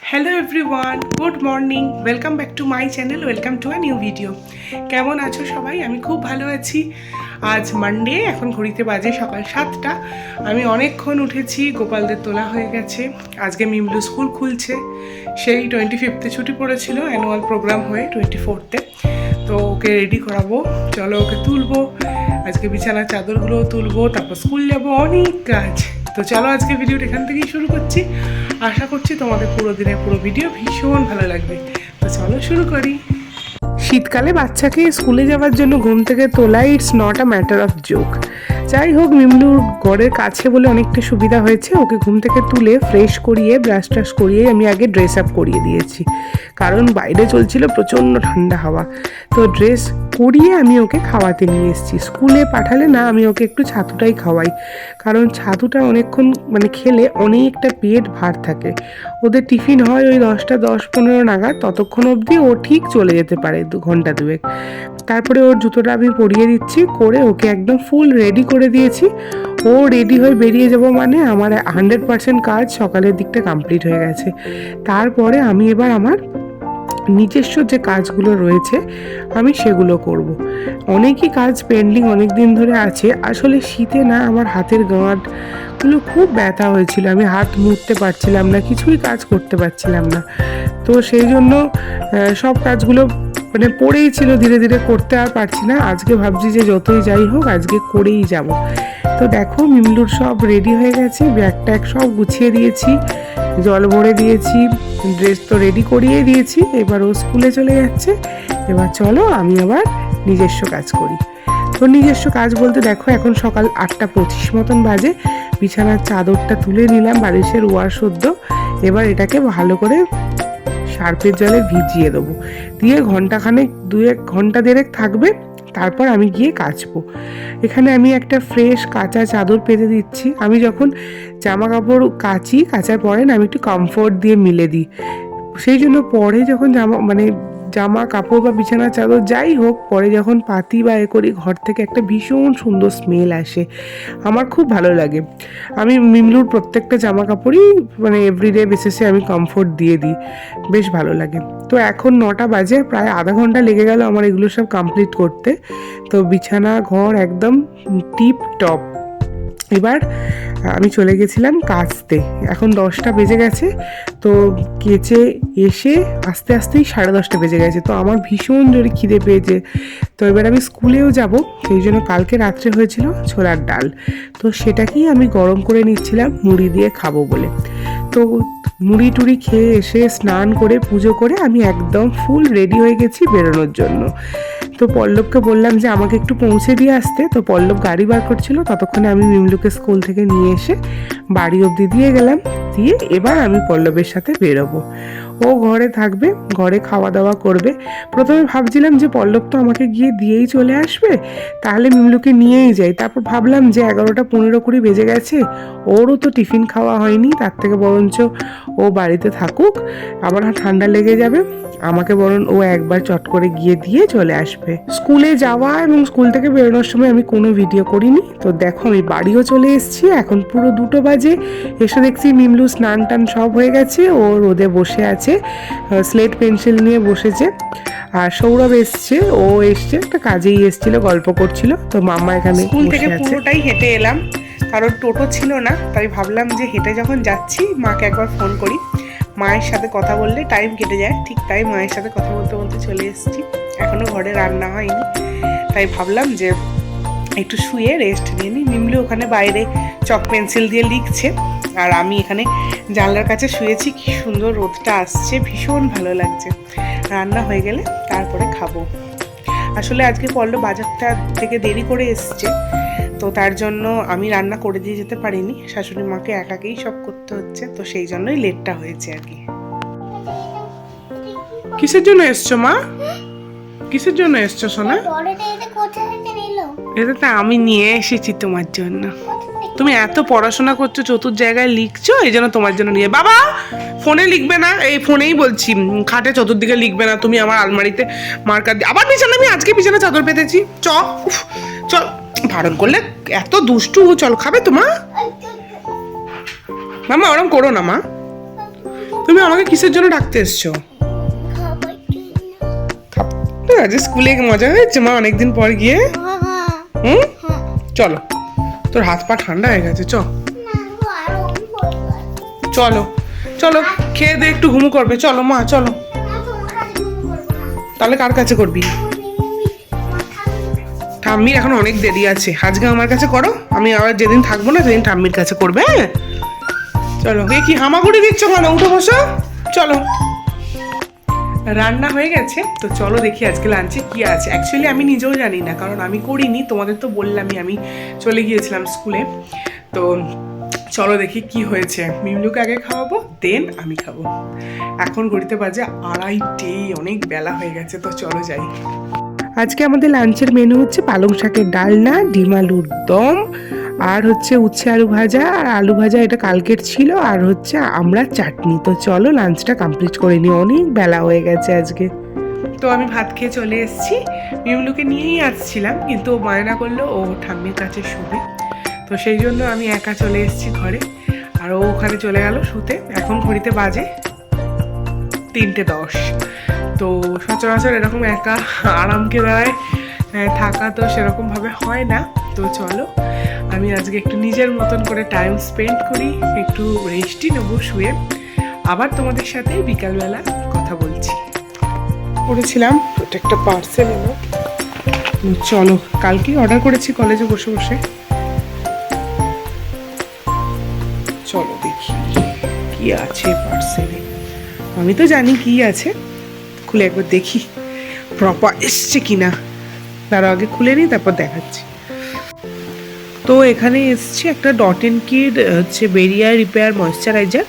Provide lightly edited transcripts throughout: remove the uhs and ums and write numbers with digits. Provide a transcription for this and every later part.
Hello everyone, good morning, welcome back to my channel, welcome to a new video. কেমন আছো সবাই? আমি খুব ভালো আছি। আজ মানডে, এখন ঘড়িতে বাজে সকাল 7টা। আমি অনেকক্ষণ উঠেছি, গোপালদের তোলা হয়ে গেছে। আজকে মিমলু স্কুল খুলছে, সেই 25th ছুটি পড়েছিল অ্যানুয়াল প্রোগ্রাম হয়ে 24th। তো ওকে রেডি করাবো, চলো ওকে তুলবো, আজকে বিছানার চাদরগুলোও তুলবো, তারপর স্কুল যাবো, অনেক কাজ। তো চলো আজকে ভিডিওটা এখান থেকেই শুরু করছি। আশা করছি তোমাদের পুরো দিনের পুরো ভিডিও ভীষণ ভালো লাগবে। তো চলো শুরু করি। শীতকালে বাচ্চাকে স্কুলে যাওয়ার জন্য ঘুম থেকে তোলা it's not a matter of joke. যাই হোক, মিমলুর ঘরের কাছে বলে অনেকটা সুবিধা হয়েছে। ওকে ঘুম থেকে তুলে ফ্রেশ করিয়ে ব্রাশ ট্রাশ করিয়ে আমি আগে ড্রেস আপ করিয়ে দিয়েছি, কারণ বাইরে চলছিল প্রচণ্ড ঠান্ডা হাওয়া। তো ড্রেস করিয়ে আমি ওকে খাওয়াতে নিয়ে এসেছি। স্কুলে পাঠালে না, আমি ওকে একটু ছাতুটাই খাওয়াই, কারণ ছাতুটা অনেকক্ষণ খেলে অনেকটা পেট ভার থাকে। ওদের টিফিন হয় ওই 10:10-15 নাগাদ, ততক্ষণ অবধি ও ঠিক চলে যেতে পারে 2 ঘন্টা 2। তারপরে ওর জুতোটা আমি পরিয়ে দিচ্ছি, করে ওকে একদম ফুল রেডি করে দিয়েছি। ও রেডি হয়ে বেরিয়ে যাব মানে আমার 100% কাজ সকালের দিকটা কমপ্লিট হয়ে গেছে। তারপরে আমি এবার আমার নিজস্ব যে কাজগুলো রয়েছে আমি সেগুলো করব। অনেকই কাজ পেন্ডিং অনেক দিন ধরে আছে। আসলে শীতে না আমার হাতের গাঁটগুলো খুব ব্যথা হয়েছিল, আমি হাত মুড়তে পারছিলাম না, কিছুই কাজ করতে পারছিলাম না। তো সেই জন্য সব কাজগুলো পড়েই ছিল, ধীরে ধীরে করতে আর পারছি না। আজকে ভাবছি যে যতই যাই হোক আজকে করেই যাব। তো দেখো, মিমলুর সব রেডি হয়ে গেছে, ব্যাগ ট্যাগ সব গুছিয়ে দিয়েছি, জল ভরে দিয়েছি, ড্রেস তো রেডি করিয়ে দিয়েছি। এবার ও স্কুলে চলে যাচ্ছে। এবার চলো আমি আবার নিজস্ব কাজ করি। তো নিজস্ব কাজ বলতে দেখো, এখন সকাল 8:25 মতন বাজে। বিছানার চাদরটা তুলে নিলাম, বালিশের ওয়ার সদ্য। এবার এটাকে ভালো করে সার্ফের জলে ভিজিয়ে দেবো, দিয়ে ঘন্টাখানেক 2-1 ঘন্টা দেড়েক থাকবে, তারপর আমি গিয়ে কাচবো। এখানে আমি একটা ফ্রেশ কাঁচা চাদর পেতে দিচ্ছি। আমি যখন জামা কাপড় কাচার পরে না, আমি একটু কমফোর্ট দিয়ে মিলে দিই। সেই জন্য পরে যখন জামা কাপড় বা বিছানার চাদর যাই হোক, পরে যখন পাতি বা করি, ঘর থেকে একটা ভীষণ সুন্দর স্মেল আসে, আমার খুব ভালো লাগে। আমি মিমলুর প্রত্যেকটা জামা কাপড়ই এভরিডে বেসিসে আমি কমফোর্ট দিয়ে দিই, বেশ ভালো লাগে। তো এখন 9টা বাজে, প্রায় আধা ঘন্টা লেগে গেল আমার এগুলো সব কমপ্লিট করতে। তো বিছানা ঘর একদম টিপ টপ। এবার আমি চলে গেছিলাম কাচতে। এখন 10টা বেজে গেছে। তো কেচে এসে আস্তে আস্তেই 10:30 বেজে গেছে। তো আমার ভীষণ জোরে খিদে পেয়েছে। তো এবার আমি স্কুলেও যাব, সেই জন্য কালকে রাত্রে হয়েছিল ছোলার ডাল, তো সেটাকেই আমি গরম করে নিচ্ছিলাম মুড়ি দিয়ে খাবো বলে। তো মুড়ি টুড়ি খেয়ে এসে স্নান করে পুজো করে আমি একদম ফুল রেডি হয়ে গেছি বেরোনোর জন্য। তো পল্লবকে বললাম যে আমাকে একটু পৌঁছে দিয়ে আসতে। তো পল্লব গাড়ি বার করছিল, ততক্ষণে আমি মিমলুকে স্কুল থেকে নিয়ে এসে বাড়ি অবধি দিয়ে গেলাম। দিয়ে এবার আমি পল্লবের সাথে বেরোবো। ও ঘরে থাকবে, ঘরে খাওয়া দাওয়া করবে। প্রথমে ভাবছিলাম যে পল্লব তো আমাকে গিয়ে দিয়েই চলে আসবে, তাহলে মিমলুকে নিয়েই যাই। তারপর ভাবলাম যে 11:15-20 বেজে গেছে, ওরও তো টিফিন খাওয়া হয়নি, তার থেকে বরঞ্চ ও বাড়িতে থাকুক, আবার ঠান্ডা লেগে যাবে, আমাকে বরং ও একবার চট করে গিয়ে দিয়ে চলে আসবে। স্কুলে যাওয়া এবং স্কুল থেকে বেরোনোর সময় আমি কোনো ভিডিও করিনি। তো দেখো, আমি বাড়িও চলে এসেছি, এখন পুরো 2টো বাজে। এসে দেখছি মিমলু স্নান টান সব হয়ে গেছে, ও রোদে বসে আছে, স্লেট পেন্সিল নিয়ে বসেছে। আর সৌরভ এসছে, ও এসছে একটা কাজেই এসছিল, গল্প করছিল। তো মাম্মা এখানে স্কুল থেকে পুরোটাই হেঁটে এলাম, কারণ টোটো ছিল না। তাই ভাবলাম যে হেঁটে যখন যাচ্ছি মাকে একবার ফোন করি, মায়ের সাথে কথা বললে টাইম কেটে যায়। ঠিক তাই মায়ের সাথে কথা বলতে বলতে চলে এসেছি। এখনও ঘরে রান্না হয়নি, তাই ভাবলাম যে একটু শুয়ে রেস্ট নিয়ে নিই। মিমলি ওখানে বাইরে চক পেন্সিল দিয়ে লিখছে, আর আমি এখানে জানলার কাছে শুয়েছি। কি সুন্দর রোদটা আসছে, ভীষণ ভালো লাগছে। রান্না হয়ে গেলে তারপরে খাবো। আসলে আজকে পল্লব বাজারটা থেকে দেরি করে এসছে, তো তার জন্য আমি রান্না করে দিয়ে যেতে পারিনি। শাশুড়ি মাকে একাকেই সব করতে হচ্ছে, তো সেই জন্যই লেটটা হয়েছে আর কি। কিসের জন্য এসছো মা? কিসের জন্য এসছো সোনা? এটা তো আমি নিয়ে এসেছি তোমার জন্য। তুমি এত পড়াশোনা করছো, চতুর জায়গায় লিখছো, এই জন্য তোমার জন্য নিয়ে। বাবা, ফোনে লিখবে না, এই ফোনেই বলছি, খাটে চতুর্দিকে লিখবে না। তুমি আমার আলমারিতে মার্কার দিয়ে আবার বিছানা, আমি আজকে বিছানা চাদর পেতেছি। চল বারণ করলে এত দুষ্টু। চল, খাবে তোমা? মামা ওরম করো না মা, তুমি আমাকে কিসের জন্য ডাকতে এসছো? আজ স্কুলে মজা হয়েছে মা অনেকদিন পর গিয়ে? হুম, চলো, তোর হাত পা ঠান্ডা হয়ে গেছে, চলো চলো খেয়ে দে, একটু ঘুমু করবে, চলো মা চলো। তাহলে কার কাছে করবি? ঠাম্মির এখন অনেক দেরি আছে, আজকে আমার কাছে করো, আমি আবার যেদিন থাকবো না সেদিন ঠাম্মির কাছে করবে। হ্যাঁ চলো। এ কি হামাগুড়ি দিচ্ছ কেন? উঠে বসো, চলো। রান্না হয়ে গেছে, তো চলো দেখি আজকে লাঞ্চে কি আছে। অ্যাকচুয়ালি আমি নিজেও জানি না, কারণ আমি করিনি, তোমাদের তো বললামই আমি চলে গিয়েছিলাম স্কুলে। তো চলো দেখি কি হয়েছে। মিমলুকে আগে খাওয়াবো, দেন আমি খাবো। এখন ঘড়িতে বাজে 2:30, অনেক বেলা হয়ে গেছে, তো চলো যাই। আজকে আমাদের লাঞ্চের মেনু হচ্ছে পালং শাকের ডালনা, ডিম আলুর দম, আর হচ্ছে উচ্ছে আলু ভাজা, আর আলু ভাজা এটা কালকের ছিল, আর হচ্ছে আমরা চাটনি। তো চলো লাঞ্চটা কমপ্লিট করে নিই, অনেক বেলা হয়ে গেছে আজকে। তো আমি ভাত খেয়ে চলে এসেছি, মিমলুকে নিয়েই আসছিলাম, কিন্তু ও বায়না করলো ও ঠাম্মির কাছে শুবে, তো সেই জন্য আমি একা চলে এসেছি ঘরে, আর ও ওখানে চলে গেল শুতে। এখন ঘড়িতে বাজে 3:10। তো সচরাচর এরকম একা আরামকে দেওয়ায় থাকা তো সেরকমভাবে হয় না। তো চলো আমি আজকে একটু নিজের মতন করে টাইম স্পেন্ড করি, একটু রেস্টই নেবো শুয়ে, আবার তোমাদের সাথে বিকালবেলা কথা বলছি। করেছিলাম ওটা একটা পার্সেল এলো, চলো কালকে অর্ডার করেছি কলেজে বসে বসে। চলো দেখি কি আছে পার্সেলে, আমি তো জানি কি আছে, খুলে একবার দেখি প্রপার এসছে কিনা। তার আগে খুলে নিই, তারপর দেখাচ্ছি। তো এখানে এসছে একটা ডট এন্ড কিড হচ্ছে বেরিয়ার রিপেয়ার ময়েশ্চারাইজার।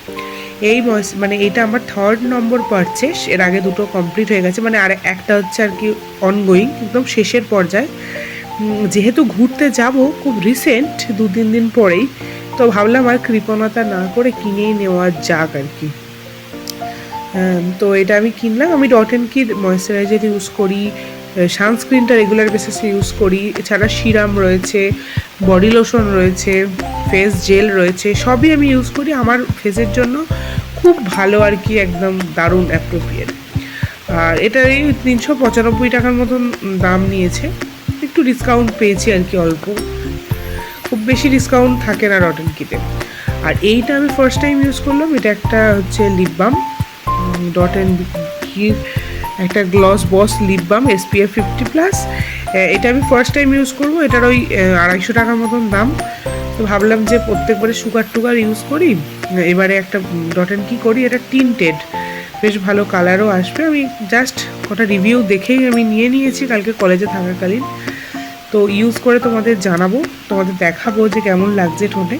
এই মানে এটা আমার 3rd নম্বর পারচেস, এর আগে 2টো কমপ্লিট হয়ে গেছে, মানে আর একটা হচ্ছে আর কি অনগোয়িং, একদম শেষের পর্যায়ে। যেহেতু ঘুরতে যাব খুব রিসেন্ট 2-3 দিন পরেই, তো ভাবলাম আর কৃপণতা না করে কিনেই নেওয়া যাক আর কি। তো এটা আমি কিনলাম। আমি Dot and Key moisturiser use করি, সানস্ক্রিনটা রেগুলার বেসিসে ইউজ করি, এছাড়া সিরাম রয়েছে, বডি লোশন রয়েছে, ফেস জেল রয়েছে, সবই আমি ইউজ করি। আমার ফেসের জন্য খুব ভালো আর কি, একদম দারুণ অ্যাপ্রোপ্রিয়েট। আর এটা এই 395 টাকার মতন দাম নিয়েছে, একটু ডিসকাউন্ট পেয়েছি আর কি, অল্প, খুব বেশি ডিসকাউন্ট থাকে না ডট এন্ড কিডে। আর এইটা আমি ফার্স্ট টাইম ইউজ করলাম, এটা একটা হচ্ছে lip balm, Dot and Key একটা Gloss Boss lip balm SPF 50+। এটা আমি ফার্স্ট টাইম ইউজ করবো, এটার ওই 250 টাকার মতন দাম। তো ভাবলাম যে প্রত্যেকবারে সুগার ইউজ করি, এবারে একটা ডট এন্ড কি করি, এটা টিন্টেড, বেশ ভালো কালারও আসবে। আমি জাস্ট কটা রিভিউ দেখেই আমি নিয়ে নিয়েছি কালকে কলেজে থাকাকালীন, তো ইউজ করে তোমাদের জানাবো, তোমাদের দেখাবো যে কেমন লাগছে ঠোঁটে।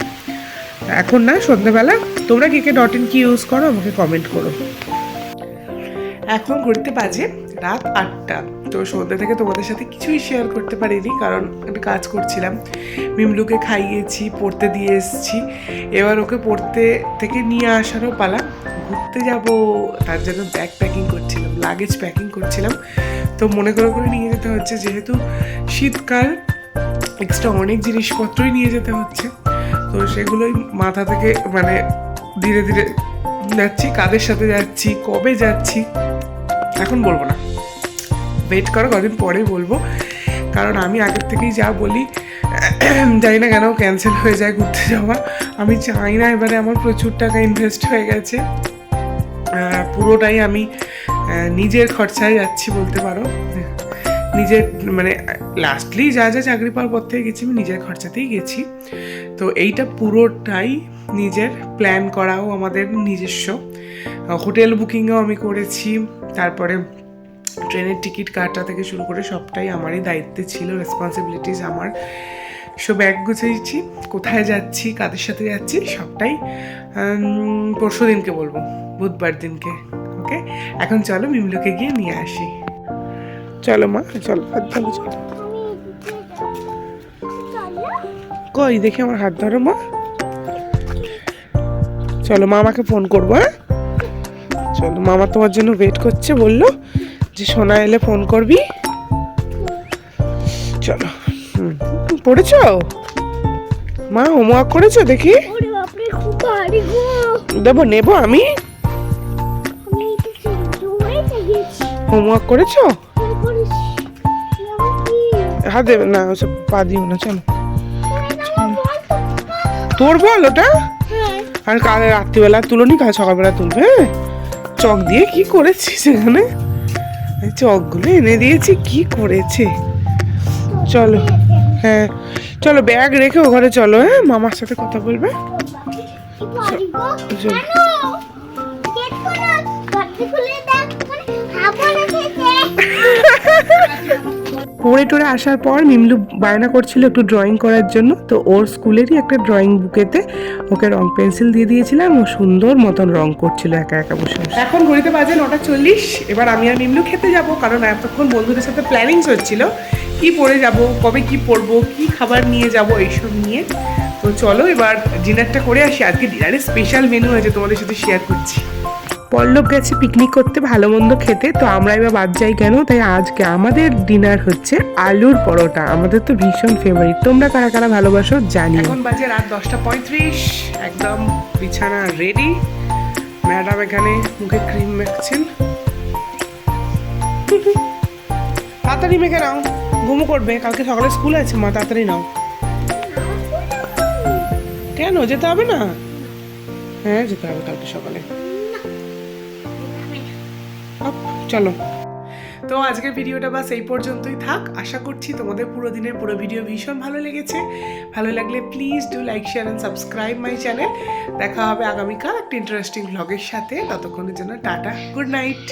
এখন না, সন্ধ্যাবেলা। তোমরা কে কে ডট এন্ড কি ইউজ করো আমাকে কমেন্ট করো। এখন ঘুরতে বাজে রাত 8টা। তো সন্ধ্যা থেকে তোমাদের সাথে কিছুই শেয়ার করতে পারিনি, কারণ আমি কাজ করছিলাম। মিমলুকে খাইয়েছি, পড়তে দিয়ে এসেছি, এবার ওকে পড়তে থেকে নিয়ে আসারও পালা। ঘুরতে যাব তার জন্য ব্যাগ প্যাকিং করছিলাম, লাগেজ প্যাকিং করছিলাম। তো মনে করে নিয়ে যেতে হচ্ছে, যেহেতু শীতকাল, এক্সট্রা অনেক জিনিসপত্রই নিয়ে যেতে হচ্ছে। তো সেগুলোই মাথা থেকে মানে ধীরে ধীরে যাচ্ছি, কাদের সাথে যাচ্ছি, কবে যাচ্ছি এখন বলবো না, ওয়েট করো, কদিন পরে বলবো। কারণ আমি আগের থেকেই যা বলি, জানি না কেন ক্যান্সেল হয়ে যায় ঘুরতে যাওয়া। আমি চাই না, এবারে আমার প্রচুর টাকা ইনভেস্ট হয়ে গেছে, পুরোটাই আমি নিজের খরচায় যাচ্ছি বলতে পারো। নিজের মানে লাস্টলি যা যা চাকরি পাওয়ার পর থেকে গেছি, আমি নিজের খরচাতেই গেছি। তো এইটা পুরোটাই নিজের, প্ল্যান করাও আমাদের নিজস্ব, হোটেল বুকিংও আমি করেছি, তারপরে ট্রেনের টিকিট কাটা থেকে শুরু করে সবটাই আমারই দায়িত্বে ছিল, রেসপন্সিবিলিটিস আমার। সব ব্যাগ গুছিয়েছি, কোথায় যাচ্ছি, কাদের সাথে যাচ্ছি, সবটাই পরশু দিনকে বলবো, বুধবার দিনকে। ওকে, এখন চলো মিমলুকে গিয়ে নিয়ে আসি। চলো মা, চলো হাত ধরো, চলো। কই দেখি আমার হাত ধরো মা। চলো, মা আমাকে ফোন করবো। হ্যাঁ চলো, মামা তোমার জন্য ওয়েট করছে, বললো যে সোনা এলে ফোন করবি। চলো। পড়েছো মা? হোমওয়ার্ক করেছো দেখি? দেবো, নেবো আমি। হোমওয়ার্ক করেছো? হাত দেবে না, ওসব পা দিও না, চলো। তোর বল ওটা? আর কাল রাত্রিবেলা তুলোনি, কাল সকালবেলা তুলবে। চক দিয়ে কি করেছিস এখানে? চকগুলো এনে দিয়েছি, কি করেছে। চলো, হ্যাঁ চলো, ব্যাগ রেখে ও ঘরে চলো। হ্যাঁ, মামার সাথে কথা বলবে। পড়ে টোরে আসার পর মিমলু বায়না করছিল একটু ড্রয়িং করার জন্য, তো ওর স্কুলেরই একটা ড্রয়িং বুকেতে ওকে রং পেন্সিল দিয়ে দিয়েছিলাম, ও সুন্দর মতন রং করছিল একা একা বসে বসে। এখন ঘড়িতে বাজে 9:40। এবার আমি আর মিমলু খেতে যাব, কারণ এতক্ষণ বন্ধুদের সাথে প্ল্যানিংস হচ্ছিল কি পরে যাব, কবে কি পরবো, কি খাবার নিয়ে যাব, এইসব নিয়ে। তো চলো এবার ডিনারটা করে আসি। আজকে ডিনারে স্পেশাল মেনু আছে, তোমাদের সাথে শেয়ার করছি। পল্লব গেছে পিকনিক করতে ভালো মন্দ খেতে, তো আমরা এবার বাদ যাই কেন, তাই আজকে আমাদের ডিনার হচ্ছে আলুর পরোটা। আমাদের তো ভীষণ ফেভারিট, তোমরা কারা কারা ভালোবাসো জানি। এখন বাজে রাত 10:35, একদম বিছানা রেডি। ম্যাডাম এখানে মুখে ক্রিম মাখছেন। তাড়াতাড়ি মেখে নাও, ঘুমো করবে, কালকে সকালে স্কুল আছে মা, তাড়াতাড়ি নাও। কেন যেতে হবে না? হ্যাঁ যেতে হবে কালকে সকালে। চলো, তো আজকের ভিডিওটা বাস এই পর্যন্তই থাক। আশা করছি তোমাদের পুরো দিনের পুরো ভিডিও ভীষণ ভালো লেগেছে। ভালো লাগলে please do like, share and subscribe my channel. দেখা হবে আগামীকাল একটা ইন্টারেস্টিং ভ্লগের সাথে। ততক্ষণের জন্য টাটা, গুড নাইট।